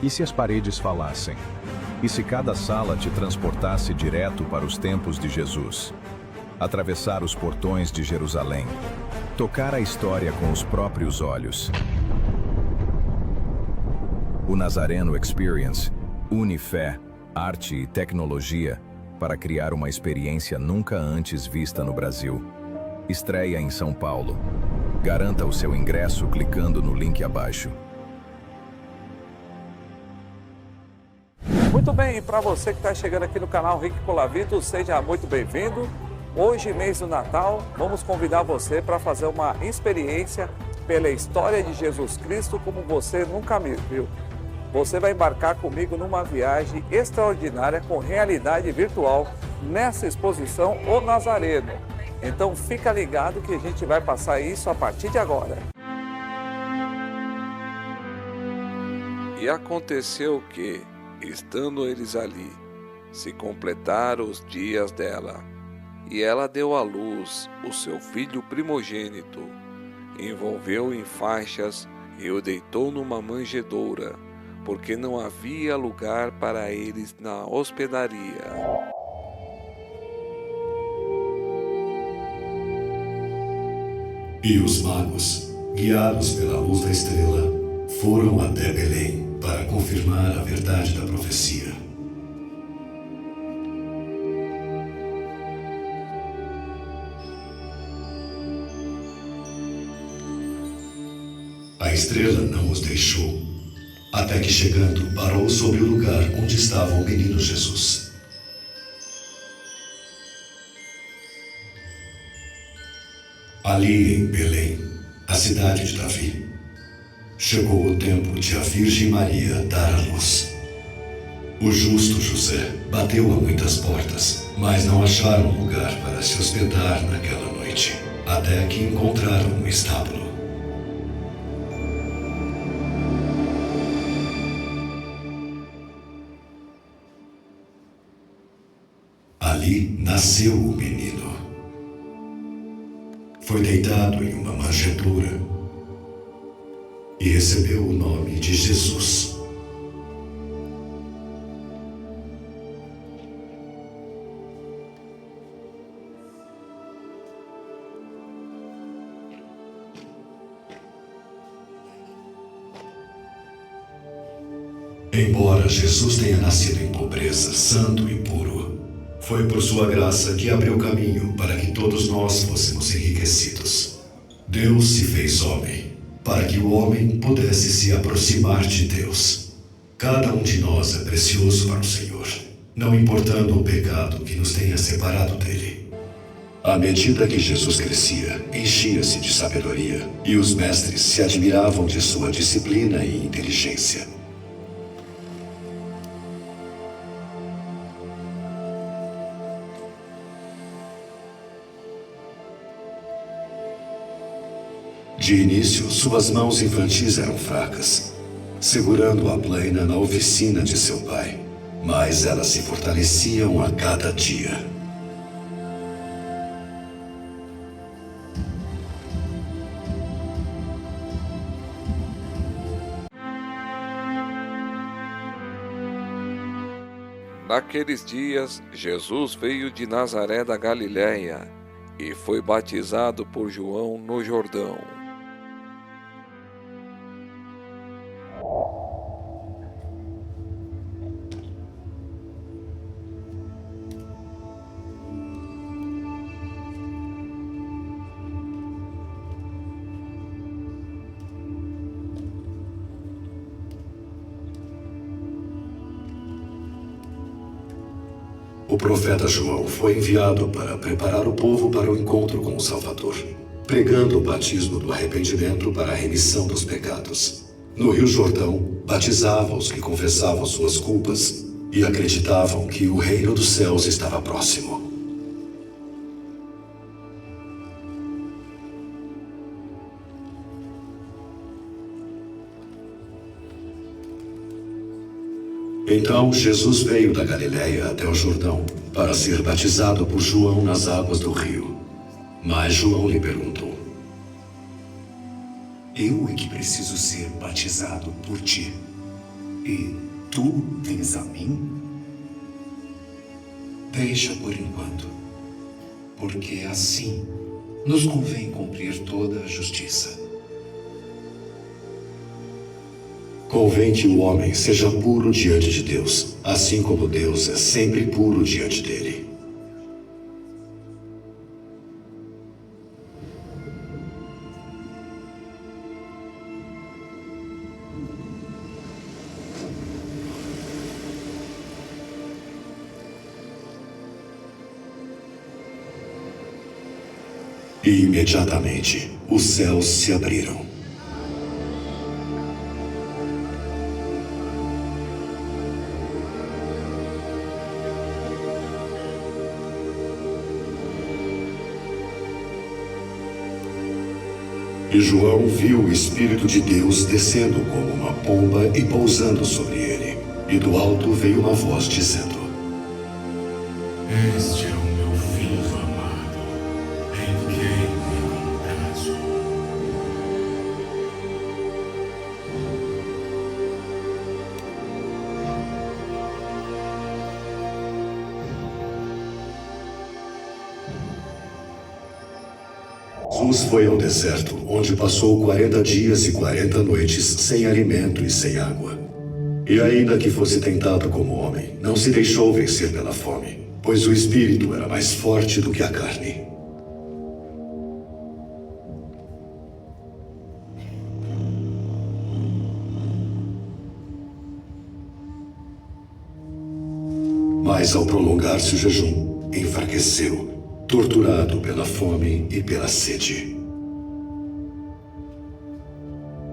E se as paredes falassem? E se cada sala te transportasse direto para os tempos de Jesus? Atravessar os portões de Jerusalém. Tocar a história com os próprios olhos. O Nazareno Experience une fé, arte e tecnologia para criar uma experiência nunca antes vista no Brasil. Estreia em São Paulo. Garanta o seu ingresso clicando no link abaixo. Muito bem, para você que está chegando aqui no canal Rick Colavito, seja muito bem-vindo. Hoje, mês do Natal, vamos convidar você para fazer uma experiência pela história de Jesus Cristo como você nunca viu. Você vai embarcar comigo numa viagem extraordinária com realidade virtual nessa exposição O Nazareno. Então fica ligado que a gente vai passar isso a partir de agora. E aconteceu que, estando eles ali, se completaram os dias dela, e ela deu à luz o seu filho primogênito, envolveu-o em faixas e o deitou numa manjedoura, porque não havia lugar para eles na hospedaria. E os magos, guiados pela luz da estrela, foram até Belém para confirmar a verdade da profecia. A estrela não os deixou, até que chegando parou sobre o lugar onde estava o menino Jesus. Ali em Belém, a cidade de Davi, chegou o tempo de a Virgem Maria dar à luz. O justo José bateu a muitas portas, mas não acharam lugar para se hospedar naquela noite, até que encontraram um estábulo. Ali nasceu o menino. Foi deitado em uma manjedoura e recebeu o nome de Jesus. Embora Jesus tenha nascido em pobreza, santo e puro, foi por sua graça que abriu caminho para que todos nós fôssemos enriquecidos. Deus se fez homem, para que o homem pudesse se aproximar de Deus. Cada um de nós é precioso para o Senhor, não importando o pecado que nos tenha separado dele. À medida que Jesus crescia, enchia-se de sabedoria, e os mestres se admiravam de sua disciplina e inteligência. De início, suas mãos infantis eram fracas, segurando a plaina na oficina de seu pai, mas elas se fortaleciam a cada dia. Naqueles dias, Jesus veio de Nazaré da Galiléia e foi batizado por João no Jordão. O profeta João foi enviado para preparar o povo para o encontro com o Salvador, pregando o batismo do arrependimento para a remissão dos pecados. No Rio Jordão, batizava os que confessavam suas culpas e acreditavam que o reino dos céus estava próximo. Então Jesus veio da Galiléia até o Jordão para ser batizado por João nas águas do rio. Mas João lhe perguntou: Eu é que preciso ser batizado por ti, E tu vens a mim? Deixa por enquanto, porque assim nos convém cumprir toda a justiça. Convém que o homem seja puro diante de Deus, assim como Deus é sempre puro diante dele. E imediatamente os céus se abriram. E João viu o Espírito de Deus descendo como uma pomba e pousando sobre ele. E do alto veio uma voz dizendo: Este é o meu filho amado, em quem me comprazo. Jesus foi ao deserto, onde passou 40 dias e 40 noites sem alimento e sem água. E ainda que fosse tentado como homem, não se deixou vencer pela fome, pois o espírito era mais forte do que a carne. Mas ao prolongar-se o jejum, enfraqueceu, torturado pela fome e pela sede.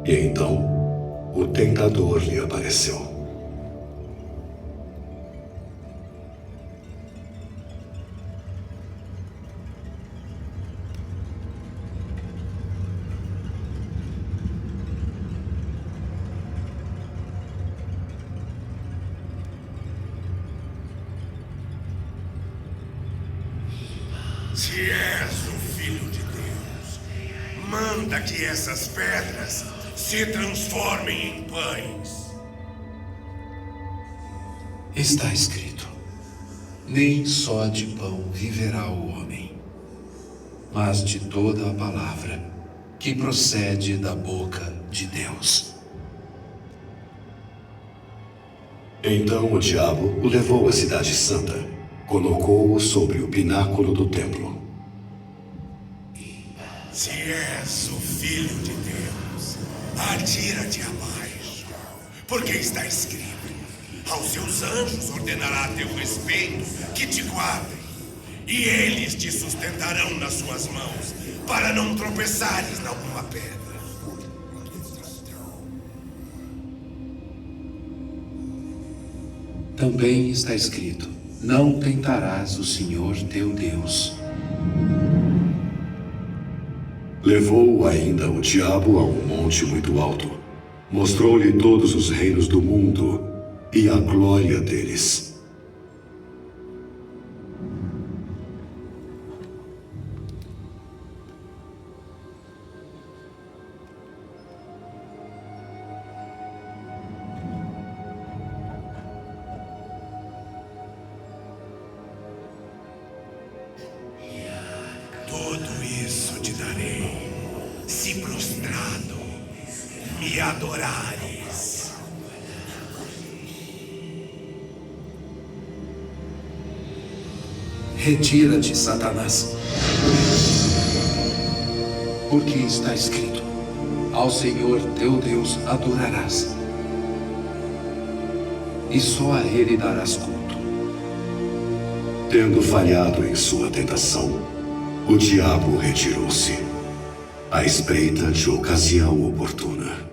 E então, o tentador lhe apareceu. Se és o Filho de Deus, manda que essas pedras se transformem em pães. Está escrito: nem só de pão viverá o homem, mas de toda a palavra que procede da boca de Deus. Então o diabo o levou à cidade santa, colocou-o sobre o pináculo do templo. Se és o Filho de Deus, atira-te abaixo, porque está escrito: aos seus anjos ordenará a teu respeito que te guardem, e eles te sustentarão nas suas mãos, para não tropeçares em alguma pedra. Também está escrito: não tentarás o Senhor teu Deus. Levou-o ainda o diabo a um monte muito alto. Mostrou-lhe todos os reinos do mundo e a glória deles. Tudo isso te darei, se prostrado me adorares. Retira-te, Satanás. Porque está escrito: ao Senhor teu Deus adorarás, e só a Ele darás culto. Tendo falhado em sua tentação, o diabo retirou-se, à espreita de ocasião oportuna.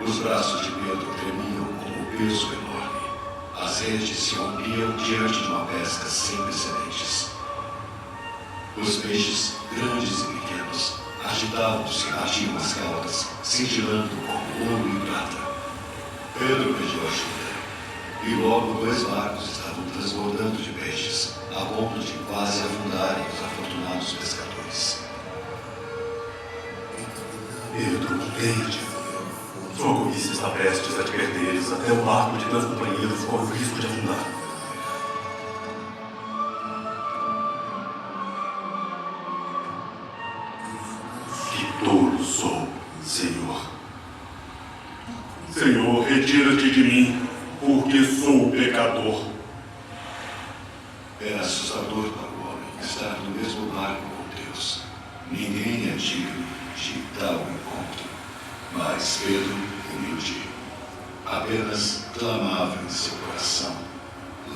Os braços de Pedro tremiam com um peso enorme. As redes se rompiam diante de uma pesca sem precedentes. Os peixes, grandes e pequenos, agitavam-se e batiam as caudas, cintilando como ouro e prata. Pedro pediu ajuda E logo 2 barcos estavam transbordando de peixes, a ponto de quase afundarem os afortunados pescadores. Pedro, lembra-te. Sua cobiça está prestes a te perderes, até o barco de teus companheiros corre o risco de afundar. Que tolo sou, Senhor. Senhor, retira-te de mim, porque sou pecador. É assustador para o homem estar no mesmo barco com Deus. Ninguém é digno de tal encontro. Mas Pedro, humilde, apenas clamava em seu coração: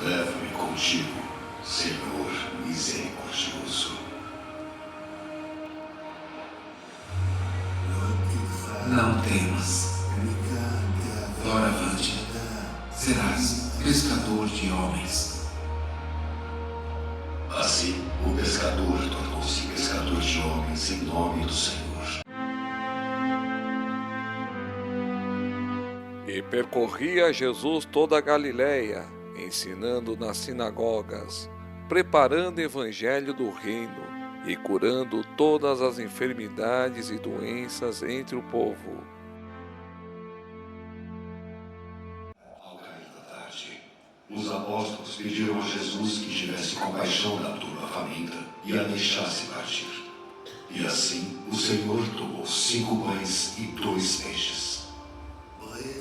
leva-me contigo, Senhor misericordioso. Não temas. Doravante, serás pescador de homens. Assim, o pescador tornou-se pescador de homens em nome do Senhor. E percorria Jesus toda a Galiléia, ensinando nas sinagogas, preparando o evangelho do reino e curando todas as enfermidades e doenças entre o povo. Ao cair da tarde, os apóstolos pediram a Jesus que tivesse compaixão da turma faminta e a deixasse partir. E assim o Senhor tomou 5 pães e 2 peixes.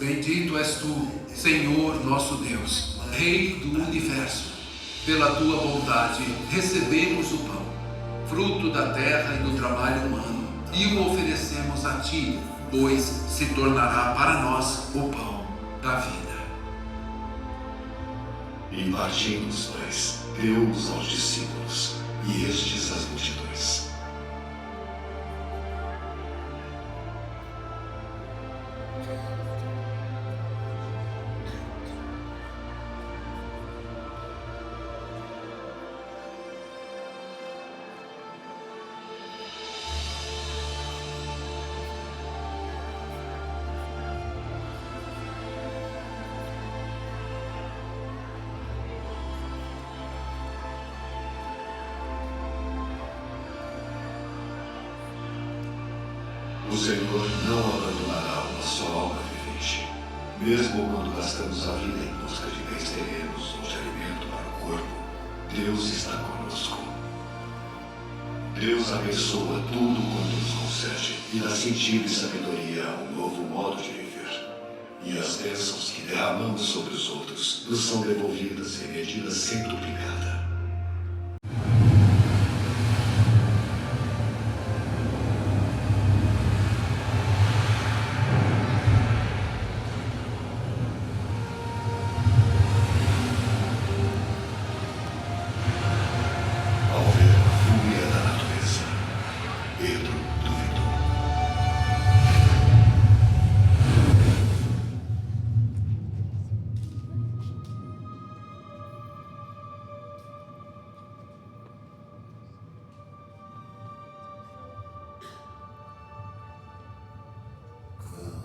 Bendito és tu, Senhor nosso Deus, Rei do universo. Pela tua bondade recebemos o pão, fruto da terra e do trabalho humano, e o oferecemos a ti, pois se tornará para nós o pão da vida. E partindo os pães, deu-os aos discípulos, e estes às multidões. O Senhor não abandonará uma só alma vivente. Mesmo quando gastamos a vida em busca de bens terrenos ou de alimento para o corpo, Deus está conosco. Deus abençoa tudo quanto nos concede e dá sentido e sabedoria a um novo modo de viver. E as bênçãos que derramamos sobre os outros nos são devolvidas em medida sempre duplicada.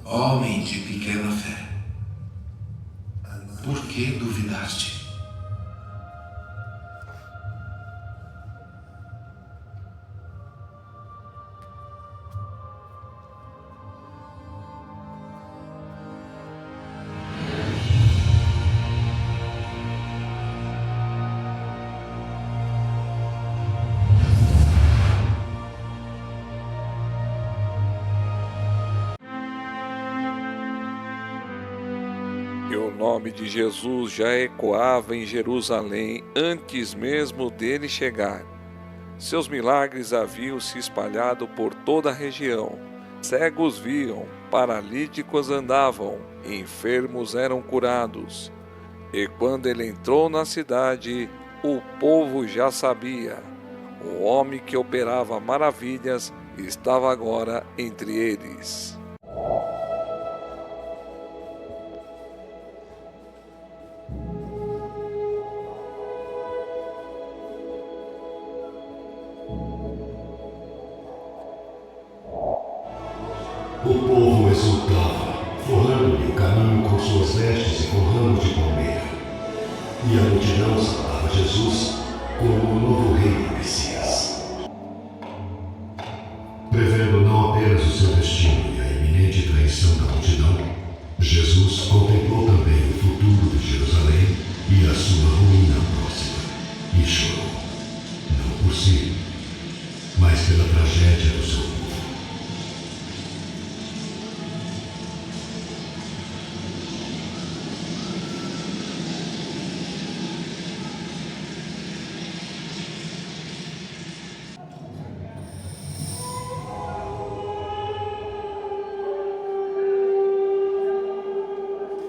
Homem de pequena fé, por que duvidaste? E o nome de Jesus já ecoava em Jerusalém antes mesmo dele chegar. Seus milagres haviam se espalhado por toda a região. Cegos viam, paralíticos andavam, enfermos eram curados. E quando ele entrou na cidade, o povo já sabia. O homem que operava maravilhas estava agora entre eles. O povo exultava, forrando-lhe o caminho com suas vestes e com ramos de palmeira. E a multidão saudava Jesus como o novo rei e Messias. Prevendo não apenas o seu destino e a iminente traição da multidão, Jesus contemplou também o futuro de Jerusalém e a sua ruína próxima, e chorou, não por si, mas pela tragédia do seu povo.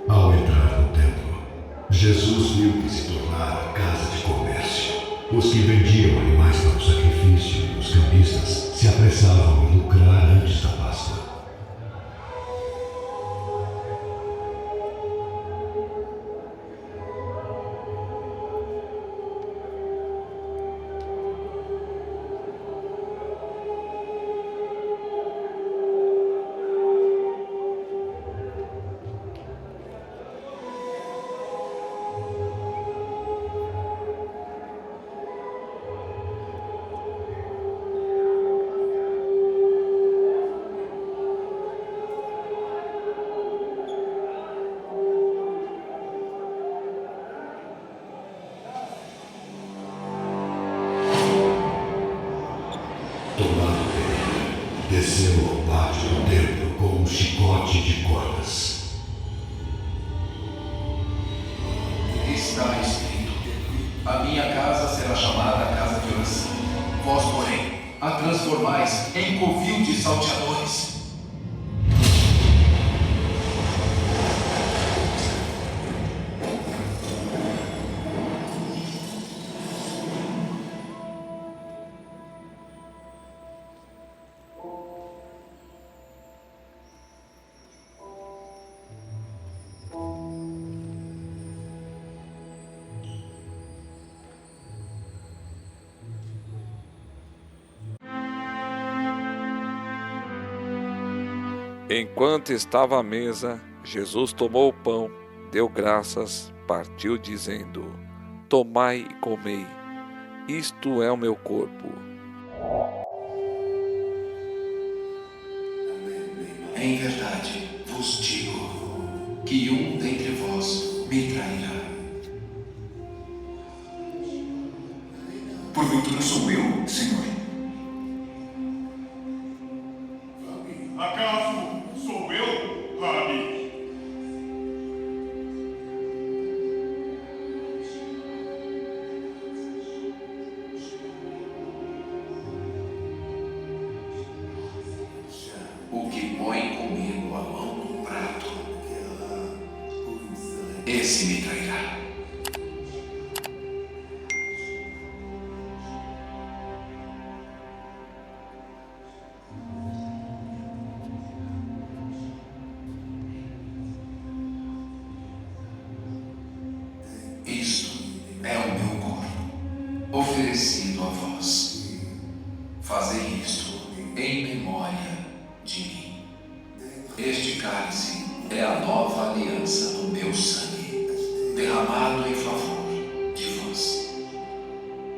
Ao entrar no templo, Jesus viu que se tornara casa de comércio. Os que vendiam animais para o sacrifício e os cambistas se apressavam em lucrar antes da Páscoa. Tomado dele, desceu ao pátio do templo com um chicote de cordas. Está escrito: a minha casa será chamada casa de oração. Vós, porém, a transformais em covil de salteadores. Enquanto estava à mesa, Jesus tomou o pão, deu graças, partiu dizendo: tomai e comei, isto é o meu corpo. Em verdade vos digo que um dentre vós me trairá. Porventura sou eu, Senhor? Acaso sou eu, Rabi? O que põe comigo a mão no prato, esse me trairá. Isto é o meu corpo, oferecido a vós. Fazei isto em memória de mim. Este cálice é a nova aliança no meu sangue, derramado em favor de vós.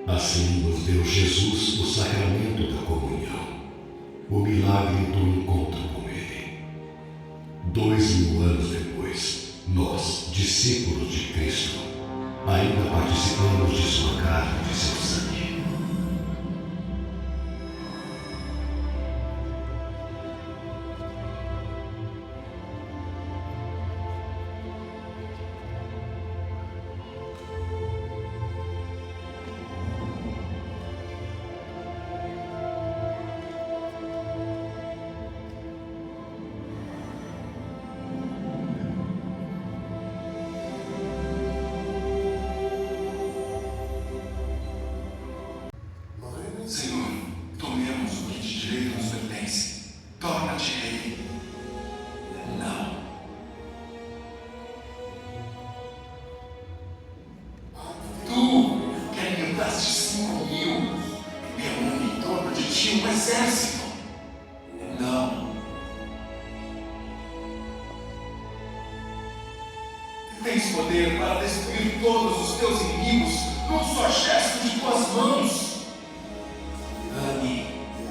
Assim nos deu Jesus o sacramento da comunhão, o milagre do encontro com Ele. 2000 anos depois, nós, discípulos de Cristo, ainda participamos de sua carne e de seu sangue. Tens poder para destruir todos os teus inimigos num só gesto de tuas mãos. Ame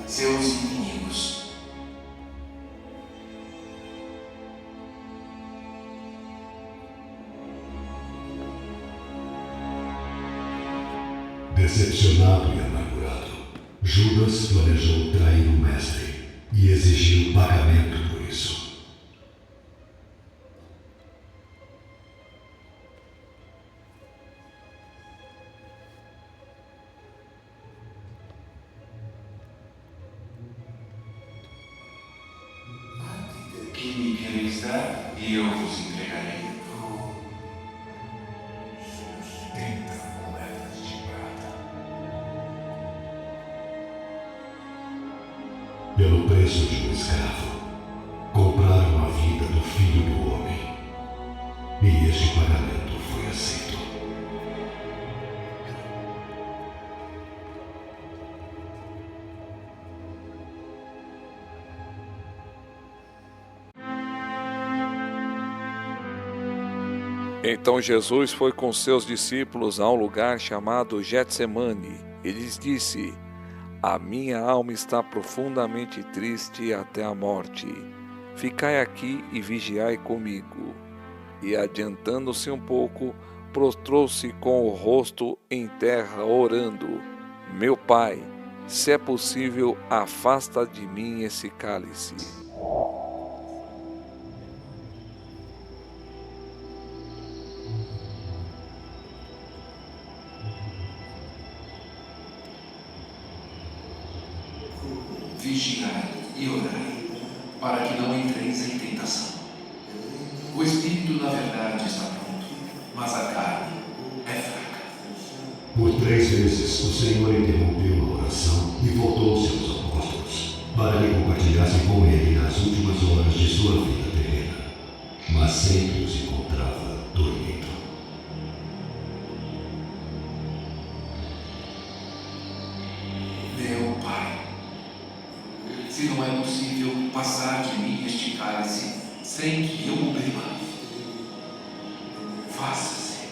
seus inimigos. Decepcionado e amargurado, Judas planejou trair o mestre e exigiu pagamento por isso. Que me quereis dar e eu vos entregarei. 30 moedas de prata. Pelo preço de um escravo, compraram a vida do Filho do Homem. E este pagamento foi aceito. Então Jesus foi com seus discípulos a um lugar chamado Getsemane e lhes disse: A minha alma está profundamente triste até a morte. Ficai aqui e vigiai comigo. E adiantando-se um pouco, prostrou-se com o rosto em terra, orando: Meu Pai, se é possível, afasta de mim esse cálice. Vigiai e orai, para que não entreis em tentação. O espírito, na verdade, está pronto, mas a carne é fraca. Por 3 vezes, o Senhor interrompeu a oração e voltou-se aos apóstolos, para que compartilhassem com ele as últimas horas de sua vida terrena. Mas sempre os encontrava dormindo. Meu Pai, se não é possível passar de mim este cálice sem que eu o beba, faça-se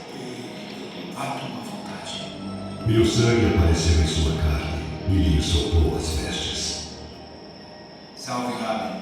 a tua vontade. E o sangue apareceu em sua carne e lhe soltou as vestes. Salve, Rabi.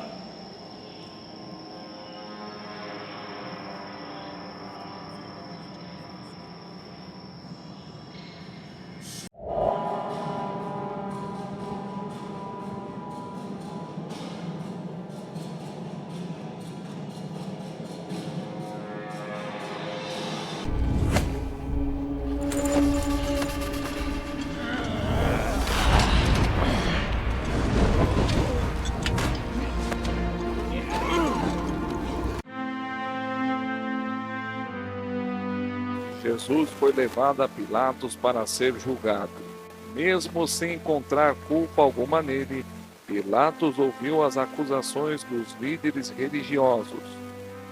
Jesus foi levado a Pilatos para ser julgado. Mesmo sem encontrar culpa alguma nele, Pilatos ouviu as acusações dos líderes religiosos.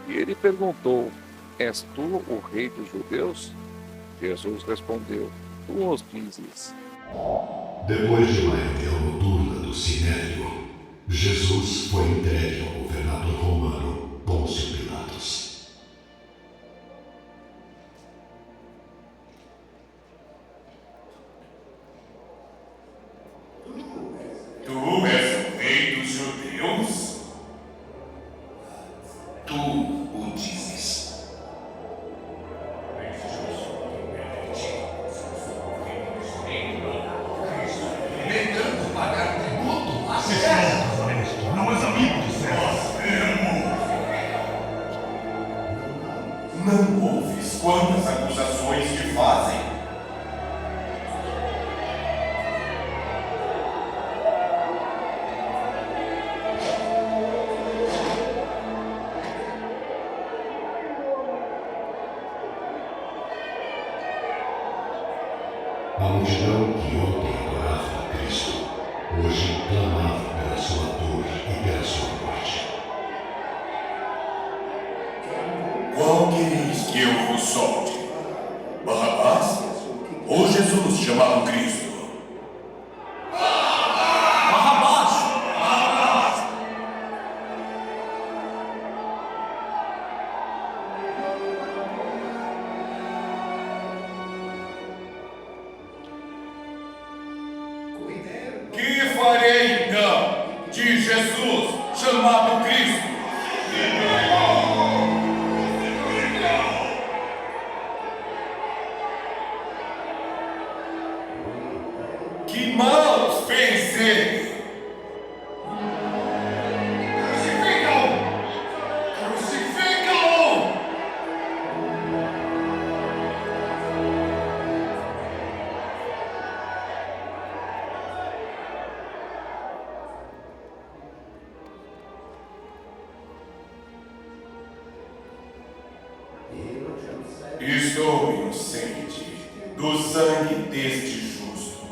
E ele perguntou: És tu o rei dos judeus? Jesus respondeu: Tu os dizes. Depois de uma reunião noturna do Sinédrio, Jesus foi entregue ao governador romano Pôncio Pilatos. Tu és o rei dos judeus? Tu o dizes. Negando pagar tributo a César. Não és amigo de César. Não ouves quantas acusações te fazem? A multidão que ontem adorava a Cristo, hoje clamava pela sua dor e pela sua morte. Qual quereis que eu vos solte? Barrabás ou Jesus chamado Cristo? Jesus, chamado Cristo. Que mal fez ele? Estou inocente do sangue deste justo.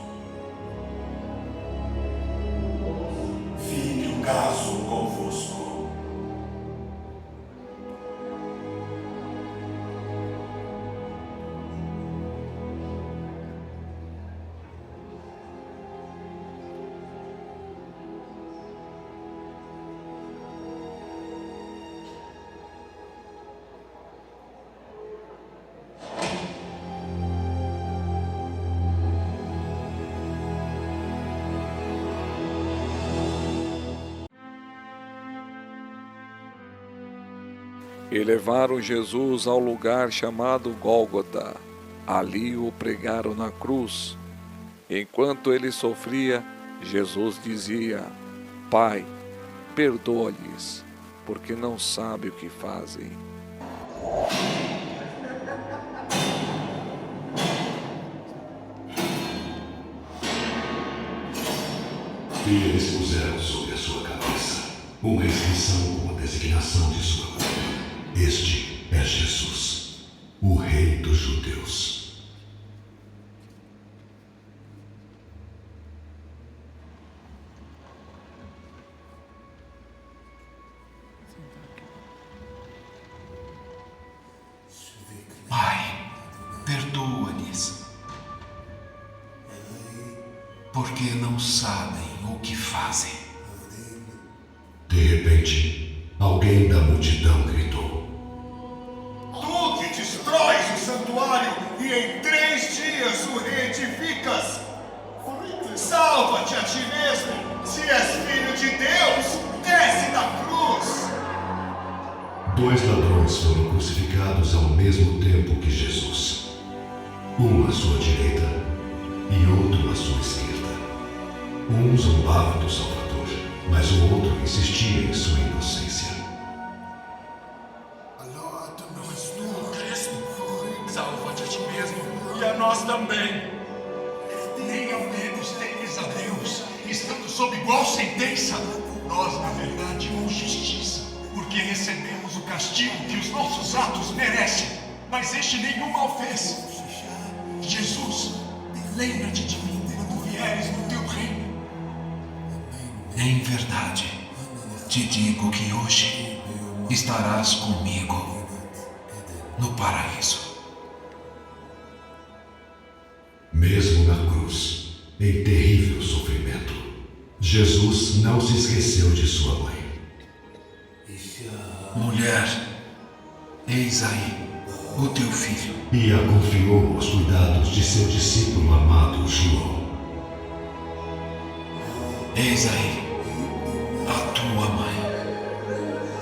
Fique o caso convosco. E levaram Jesus ao lugar chamado Gólgota. Ali o pregaram na cruz. Enquanto ele sofria, Jesus dizia: Pai, perdoa-lhes, porque não sabem o que fazem. E eles puseram sobre a sua cabeça uma inscrição com a designação de sua coroa. Este é Jesus, o Rei dos Judeus. Pai, perdoa-lhes, porque não sabem o que fazem. De repente, alguém da multidão gritou: Tu que destróis o santuário e em 3 dias o reedificas, salva-te a ti mesmo. Se és filho de Deus, desce da cruz. 2 ladrões foram crucificados ao mesmo tempo que Jesus. Um à sua direita e outro à sua esquerda. Um zombava do Salvador, mas o outro insistia em sua inocência. Não és tu, Cristo? Salva-te a ti mesmo e a nós também. Nem ao menos temes a Deus, estando sob igual sentença. Nós, na verdade, com justiça, porque recebemos o castigo que os nossos atos merecem, mas este nenhum mal fez. Jesus, lembra-te de mim quando vieres no teu reino. Em verdade, te digo que hoje estarás comigo no paraíso. Mesmo na cruz, em terrível sofrimento, Jesus não se esqueceu de sua mãe. Mulher, eis aí o teu filho. E a confiou aos cuidados de seu discípulo amado João. Eis aí a tua mãe.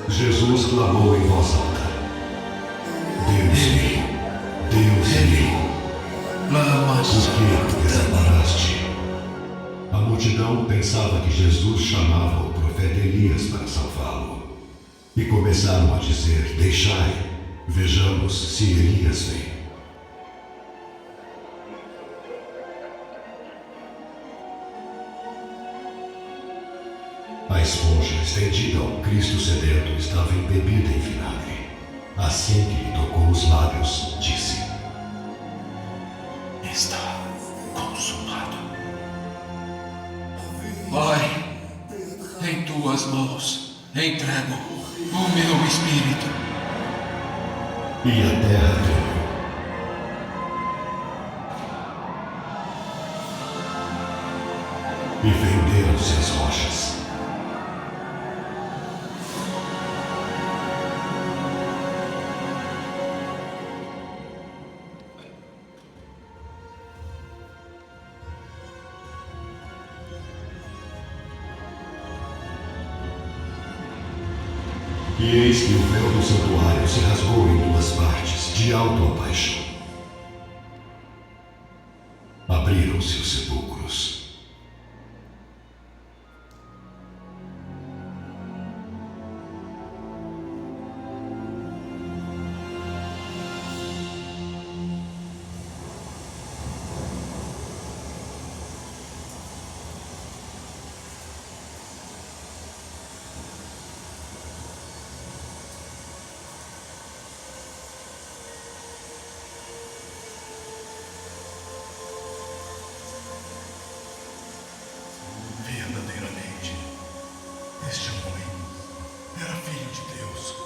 Jesus clamou em voz alta: Deus meu, Deus meu, Lama por que me desamparaste? A multidão pensava que Jesus chamava o profeta Elias para salvá-lo. E começaram a dizer: Deixai, vejamos se Elias vem. A esponja estendida ao Cristo sedento estava embebida em vinagre. Assim que lhe tocou os lábios, disse: Está consumado. Pai, em tuas mãos entrego o meu espírito. E a terra tremeu. E venderam-se as rochas. Eis que o véu do santuário se rasgou em duas partes, de alto a baixo. Abriram-se os sepulcros. Verdadeiramente, este homem era filho de Deus.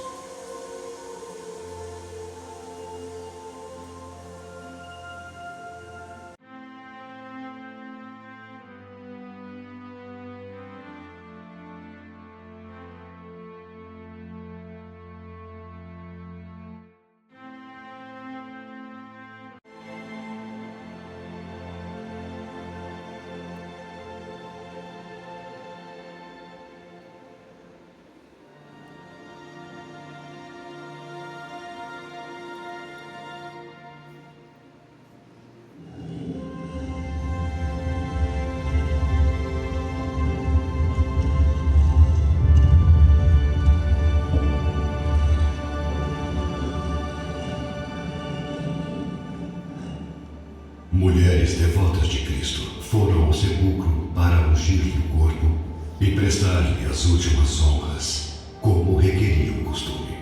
Mulheres devotas de Cristo foram ao sepulcro para ungir-lhe o corpo e prestar-lhe as últimas honras, como requeria o costume.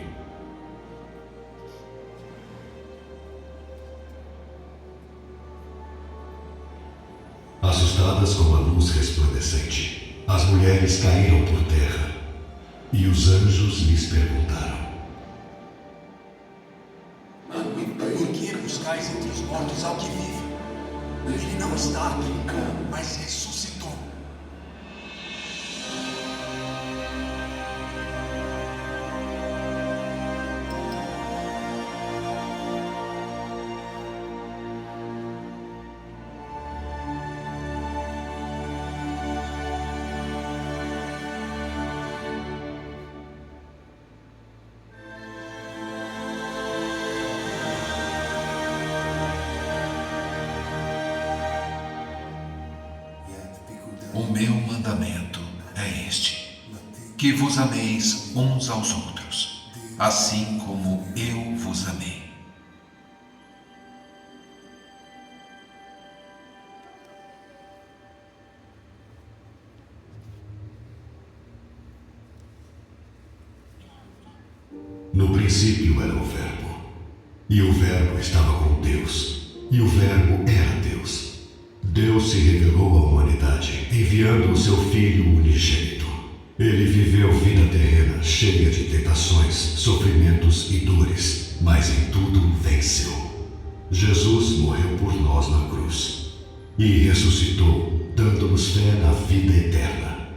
Assustadas com a luz resplandecente, as mulheres caíram por terra e os anjos lhes perguntaram: Por que buscais entre os mortos ao que vive? Ele não está aqui, mas ressuscitou. O meu mandamento é este: que vos ameis uns aos outros, assim como eu vos amei. No princípio era o Verbo, e o Verbo estava com Deus, e o Verbo era Deus. Deus se revelou à humanidade, enviando o seu Filho unigênito. Ele viveu vida terrena, cheia de tentações, sofrimentos e dores, mas em tudo venceu. Jesus morreu por nós na cruz e ressuscitou, dando-nos fé na vida eterna.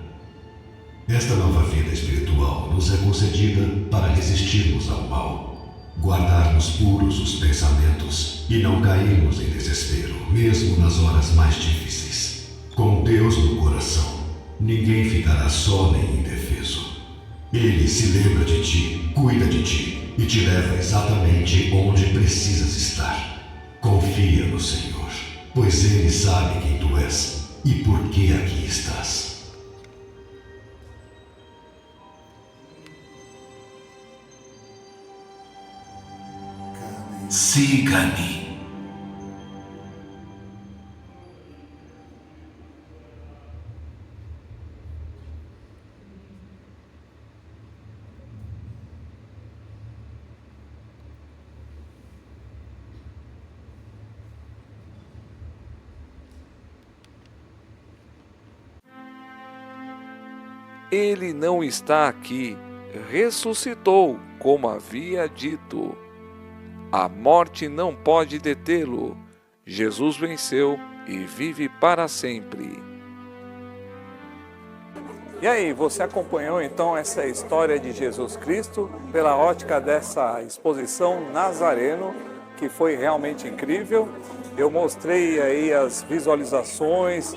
Esta nova vida espiritual nos é concedida para resistirmos ao mal, guardarmos puros os pensamentos e não cairmos em desespero, mesmo nas horas mais difíceis. Com Deus no coração, ninguém ficará só nem indefeso. Ele se lembra de ti, cuida de ti e te leva exatamente onde precisas estar. Confia no Senhor, pois Ele sabe quem tu és e por que aqui estás. Siga-me. Ele não está aqui, ressuscitou, como havia dito. A morte não pode detê-lo. Jesus venceu e vive para sempre. E aí, você acompanhou então essa história de Jesus Cristo pela ótica dessa exposição Nazareno, que foi realmente incrível. Eu mostrei aí as visualizações,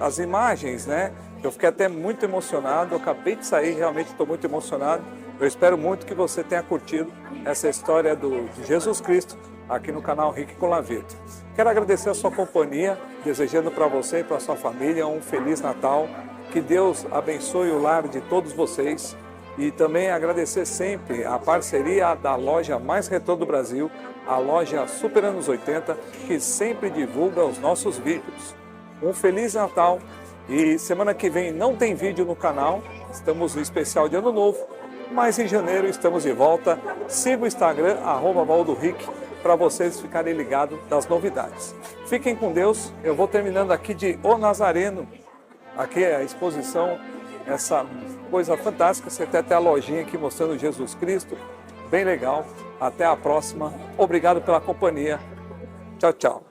as imagens, né, Eu fiquei até muito emocionado, eu acabei de sair, realmente estou muito emocionado. Eu espero muito que você tenha curtido essa história de Jesus Cristo aqui no canal Rick Colavito. Quero agradecer a sua companhia, desejando para você e para sua família um Feliz Natal. Que Deus abençoe o lar de todos vocês. E também agradecer sempre a parceria da loja mais retrô do Brasil, a loja Super Anos 80, que sempre divulga os nossos vídeos. Um Feliz Natal e semana que vem não tem vídeo no canal, estamos no especial de Ano Novo, mas em janeiro estamos de volta. Siga o Instagram, @ValdoRick, para vocês ficarem ligados das novidades. Fiquem com Deus, eu vou terminando aqui de O Nazareno, aqui é a exposição, essa coisa fantástica, você tem até a lojinha aqui mostrando Jesus Cristo, bem legal. Até a próxima, obrigado pela companhia, tchau, tchau.